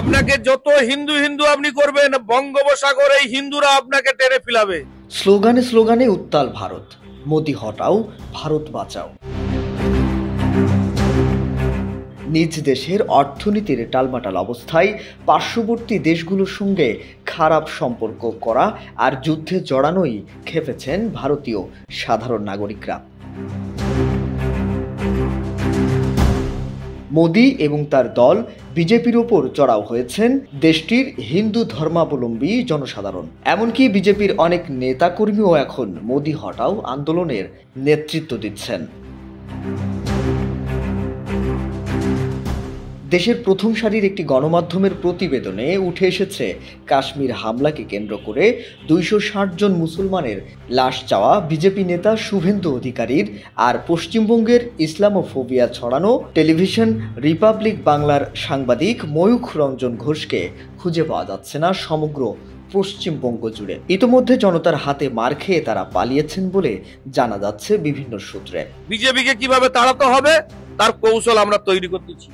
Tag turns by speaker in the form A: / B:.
A: আপনাকে যত হিন্দু হিন্দু আপনি করবেন, বঙ্গোপসাগর এই হিন্দুরা আপনাকে টেনে ফেলাবে।
B: স্লোগানে স্লোগানে উত্তাল ভারত, মোদি হটাও, ভারত বাঁচাও। নিজ দেশের অর্থনীতির টালমাটাল অবস্থায় পার্শ্ববর্তী দেশগুলোর সঙ্গে খারাপ সম্পর্ক করা আর যুদ্ধে জড়ানোই খেপেছেন ভারতীয় সাধারণ নাগরিকরা। মোদি এবং তার দল বিজেপির ওপর চড়াও হয়েছেন দেশটির হিন্দু ধর্মাবলম্বী জনসাধারণ। এমনকি বিজেপির অনেক নেতাকর্মীও এখন মোদি হটাও আন্দোলনের নেতৃত্ব দিচ্ছেন। দেশের প্রথম সারির একটি গণমাধ্যমের প্রতিবেদনে উঠে এসেছে কাশ্মীর হামলাকে কেন্দ্র করে 260 জন মুসলমানের লাশ চাওয়া বিজেপি নেতা শুভেন্দু অধিকারীর আর পশ্চিমবঙ্গের ইসলামোফোবিয়া ছড়ানো টেলিভিশন রিপাবলিক বাংলার সাংবাদিক ময়ূখ রঞ্জন ঘোষকে খুঁজে পাওয়া যাচ্ছে না সমগ্র পশ্চিমবঙ্গ জুড়ে। ইতোমধ্যে জনতার হাতে মার খেয়ে তারা পালিয়েছেন বলে জানা যাচ্ছে বিভিন্ন সূত্রে।
A: বিজেপিকে কিভাবে তাড়াতে হবে তার কৌশল আমরা তৈরি করতেছি।